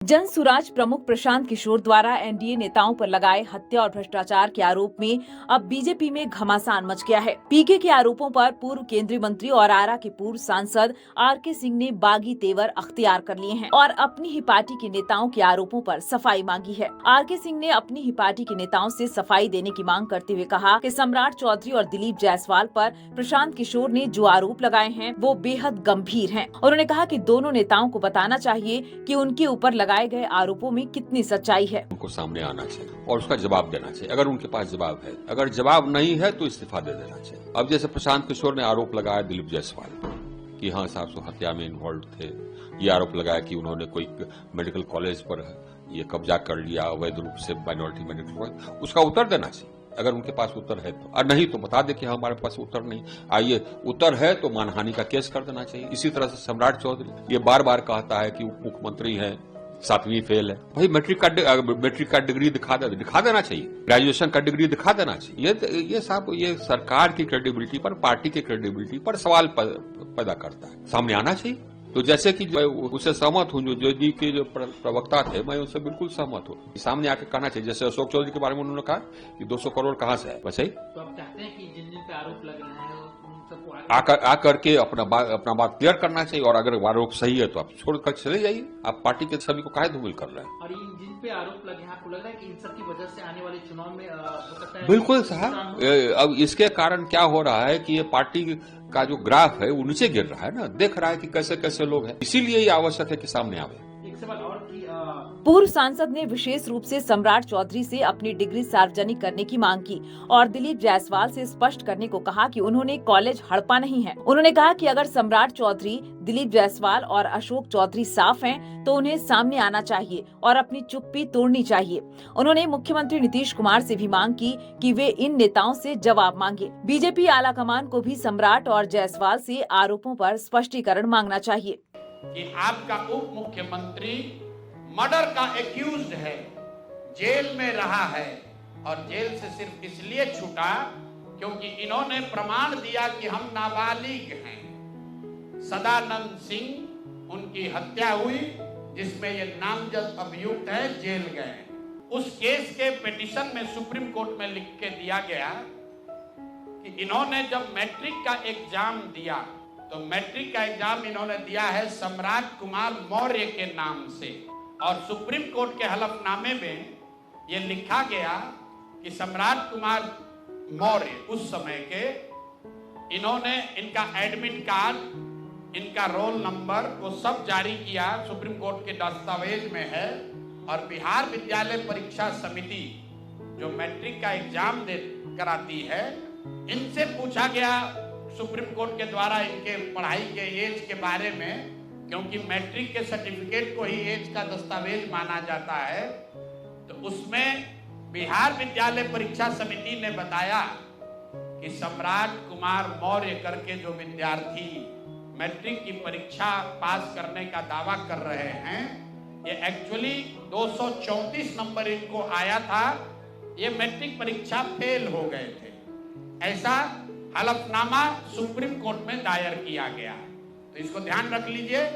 जन सुराज प्रमुख प्रशांत किशोर द्वारा एनडीए नेताओं पर लगाए हत्या और भ्रष्टाचार के आरोप में अब बीजेपी में घमासान मच गया है। पीके के आरोपों पर पूर्व केंद्रीय मंत्री और आरा के पूर्व सांसद आरके सिंह ने बागी तेवर अख्तियार कर लिए हैं और अपनी ही पार्टी के नेताओं के आरोपों पर सफाई मांगी है। आरके सिंह ने अपनी ही पार्टी के नेताओं से सफाई देने की मांग करते हुए कहा कि सम्राट चौधरी और दिलीप जायसवाल पर प्रशांत किशोर ने जो आरोप लगाए हैं वो बेहद गंभीर हैं। उन्होंने कहा कि दोनों नेताओं को बताना चाहिए कि उनके ऊपर लगाए गए आरोपों में कितनी सच्चाई है। उनको सामने आना चाहिए और उसका जवाब देना चाहिए, अगर उनके पास जवाब है। अगर जवाब नहीं है तो इस्तीफा दे देना चाहिए। अब जैसे प्रशांत किशोर ने आरोप लगाया दिलीप जायसवाल पर कि हाँ साहब सो हत्या में इन्वॉल्व थे, ये आरोप लगाया कि उन्होंने कोई मेडिकल कॉलेज पर ये कब्जा कर लिया अवैध रूप से, माइनॉरिटी मेडिकल कॉलेज, उसका उत्तर देना चाहिए अगर उनके पास उत्तर है तो। और नहीं तो बता दे कि हमारे पास उत्तर नहीं, आइए उत्तर है तो मानहानि का केस कर देना चाहिए। इसी तरह से सम्राट चौधरी ये बार बार कहता है कि उप मुख्यमंत्री है, 7वीं फेल है। भाई मैट्रिक का डिग्री दिखा देना चाहिए, ग्रेजुएशन का डिग्री दिखा देना चाहिए। ये साहब ये सरकार की क्रेडिबिलिटी पर, पार्टी की क्रेडिबिलिटी पर सवाल पैदा करता है, सामने आना चाहिए। तो जैसे कि उससे सहमत हूं, जो डी के जो प्रवक्ता थे, मैं उससे बिल्कुल सहमत हूं। सामने आके कहना चाहिए, जैसे अशोक चौधरी के बारे में उन्होंने कहा कि 200 करोड़ कहां से है, वैसे ही तो आप चाहते हैं कि जिन जिन पे आरोप लग रहे हैं उन सबको आकर के अपना बात क्लियर करना चाहिए। और अगर आरोप सही है तो आप छोड़कर चले जाइए। आप पार्टी के सभी को काहे धूमिल कर रहे हैं। और इन जिन पे आरोप लगे हैं, आपको लग रहा है कि इन सब की वजह से आने वाले चुनाव में हो सकता है? बिल्कुल साहब, अब इसके कारण क्या हो रहा है कि ये पार्टी का जो ग्राफ है वो नीचे गिर रहा है ना, देख रहा है कि कैसे कैसे लोग हैं, इसीलिए ये आवश्यक है कि सामने आवे। एक सवाल और कि पूर्व सांसद ने विशेष रूप से सम्राट चौधरी से अपनी डिग्री सार्वजनिक करने की मांग की और दिलीप जायसवाल से स्पष्ट करने को कहा कि उन्होंने कॉलेज हड़पा नहीं है। उन्होंने कहा कि अगर सम्राट चौधरी, दिलीप जायसवाल और अशोक चौधरी साफ हैं, तो उन्हें सामने आना चाहिए और अपनी चुप्पी तोड़नी चाहिए। उन्होंने मुख्यमंत्री नीतीश कुमार से भी मांग की कि वे इन नेताओं से जवाब मांगे। बीजेपी आलाकमान को भी सम्राट और जायसवाल से आरोपों पर स्पष्टीकरण मांगना चाहिए कि आपका उप मुख्यमंत्री मर्डर का एक्यूज्ड है, जेल में रहा है और जेल से सिर्फ इसलिए छूटा क्योंकि इन्होंने प्रमाण दिया कि हम नाबालिग हैं। सदानंद सिंह, उनकी हत्या हुई जिसमें ये नामजद अभियुक्त है, जेल गए। उस केस के पिटीशन में सुप्रीम कोर्ट में लिख के दिया गया कि इन्होंने जब मैट्रिक का एग्जाम दिया तो मैट्रिक का एग्जाम इन्होंने दिया है सम्राट कुमार मौर्य के नाम से। और सुप्रीम कोर्ट के हलफनामे में यह लिखा गया कि सम्राट कुमार मौर्य उस समय के, इन्होंने इनका एडमिट कार्ड, इनका रोल नंबर वो सब जारी किया, सुप्रीम कोर्ट के दस्तावेज में है। और बिहार विद्यालय परीक्षा समिति जो मैट्रिक का एग्जाम कराती है, इनसे पूछा गया सुप्रीम कोर्ट के द्वारा इनके पढ़ाई के एज के बारे में, क्योंकि मैट्रिक के सर्टिफिकेट को ही एज का दस्तावेज माना जाता है। तो उसमें बिहार विद्यालय परीक्षा समिति ने बताया कि सम्राट कुमार मौर्य करके जो विद्यार्थी मैट्रिक की परीक्षा पास करने का दावा कर रहे हैं, ये एक्चुअली 234 नंबर इनको आया था, ये मैट्रिक परीक्षा फेल हो गए थे। ऐसा हलफनामा सुप्रीम कोर्ट में दायर किया गया, तो इसको ध्यान रख लीजिए।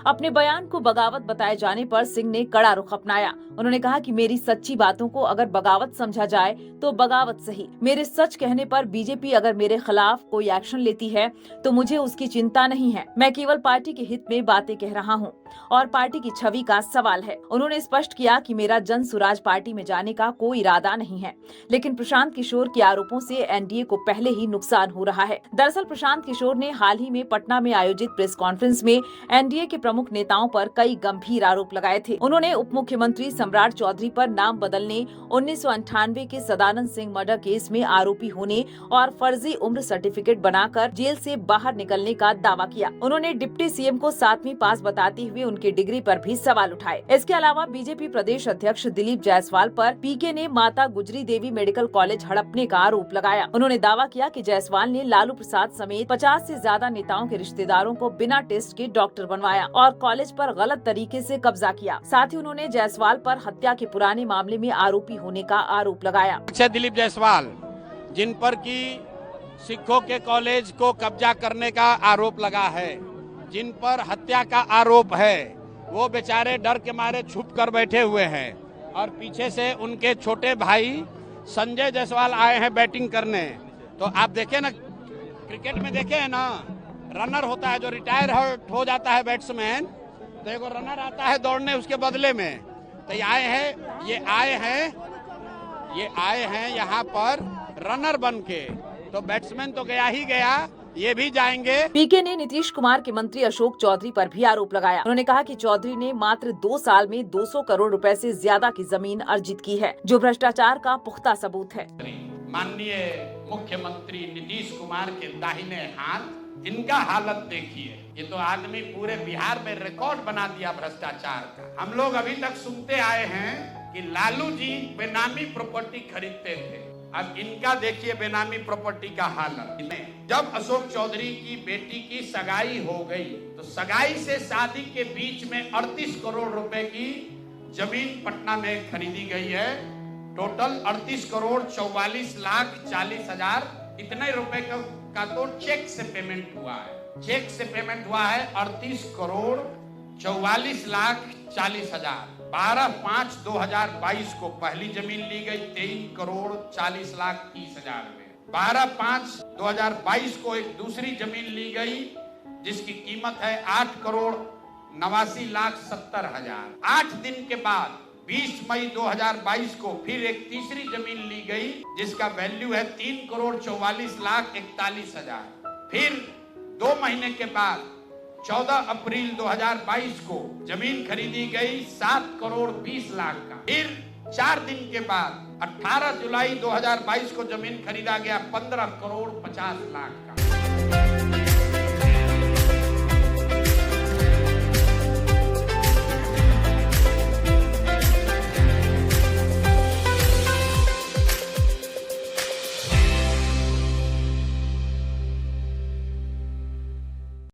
अपने बयान को बगावत बताए जाने पर सिंह ने कड़ा रुख अपनाया। उन्होंने कहा कि मेरी सच्ची बातों को अगर बगावत समझा जाए तो बगावत सही। मेरे सच कहने पर बीजेपी अगर मेरे खिलाफ कोई एक्शन लेती है तो मुझे उसकी चिंता नहीं है। मैं केवल पार्टी के हित में बातें कह रहा हूं और पार्टी की छवि का सवाल है। उन्होंने स्पष्ट किया कि मेरा जन सुराज पार्टी में जाने का कोई इरादा नहीं है, लेकिन प्रशांत किशोर के आरोपों से एनडीए को पहले ही नुकसान हो रहा है। दरअसल प्रशांत किशोर ने हाल ही में पटना में आयोजित प्रेस कॉन्फ्रेंस में एनडीए के प्रमुख नेताओं पर कई गंभीर आरोप लगाए थे। उन्होंने उप मुख्यमंत्री सम्राट चौधरी पर नाम बदलने, 1998 के सदानंद सिंह मर्डर केस में आरोपी होने और फर्जी उम्र सर्टिफिकेट बनाकर जेल से बाहर निकलने का दावा किया। उन्होंने डिप्टी सीएम को 7वीं पास बताते हुए उनकी डिग्री पर भी सवाल उठाए। इसके अलावा बीजेपी प्रदेश अध्यक्ष दिलीप जायसवाल पर पीके ने माता गुजरी देवी मेडिकल कॉलेज हड़पने का आरोप लगाया। उन्होंने दावा किया कि जायसवाल ने लालू प्रसाद समेत 50 से ज्यादा नेताओं के रिश्तेदारों को बिना टेस्ट के डॉक्टर बनवाया और कॉलेज पर गलत तरीके से कब्जा किया। साथ ही उन्होंने जायसवाल पर हत्या के पुराने मामले में आरोपी होने का आरोप लगाया। दिलीप जायसवाल, जिन पर की सिखों के कॉलेज को कब्जा करने का आरोप लगा है, जिन पर हत्या का आरोप है, वो बेचारे डर के मारे छुप कर बैठे हुए हैं और पीछे से उनके छोटे भाई संजय जायसवाल आए हैं बैटिंग करने। तो आप देखें ना, क्रिकेट में देखे हैं ना, रनर होता है जो रिटायर हो जाता है बैट्समैन, तो एक रनर आता है दौड़ने उसके बदले में। तो ये आए हैं यहाँ पर रनर बन के। तो बैट्समैन तो गया ही गया, ये भी जाएंगे। पीके ने नीतीश कुमार के मंत्री अशोक चौधरी पर भी आरोप लगाया। उन्होंने कहा कि चौधरी ने मात्र 2 साल में 200 करोड़ रुपए से ज्यादा की जमीन अर्जित की है, जो भ्रष्टाचार का पुख्ता सबूत है। माननीय मुख्यमंत्री नीतीश कुमार के दाहिने हाथ, इनका हालत देखिए। ये तो आदमी पूरे बिहार में रिकॉर्ड बना दिया भ्रष्टाचार का। हम लोग अभी तक सुनते आए हैं कि लालू जी बेनामी प्रॉपर्टी खरीदते थे। अब इनका देखिए बेनामी प्रॉपर्टी का हालत। जब अशोक चौधरी की बेटी की सगाई हो गई, तो सगाई से शादी के बीच में 38 करोड़ रुपए की जमीन पटना में खरीदी गई है। टोटल 38 करोड़ 44 लाख 40 हजार इतने रुपए का तो चेक से पेमेंट हुआ है। चेक से पेमेंट हुआ है 38 करोड़ 44 लाख 40 हजार। 12/5/2022 को पहली जमीन ली गई 23 करोड़ 40 लाख 30 हजार में। 12/5/2022 को एक दूसरी जमीन ली गई जिसकी कीमत है 8 करोड़ 89 लाख 70 हजार। 8 दिन के बाद 20 मई 2022 को फिर एक तीसरी जमीन ली गई जिसका वैल्यू है 3 करोड़ 44 लाख 41 हजार। फिर 2 महीने के बाद 14 अप्रैल 2022 को जमीन खरीदी गई 7 करोड़ 20 लाख का। फिर 4 दिन के बाद 18 जुलाई 2022 को जमीन खरीदा गया 15 करोड़ 50 लाख का।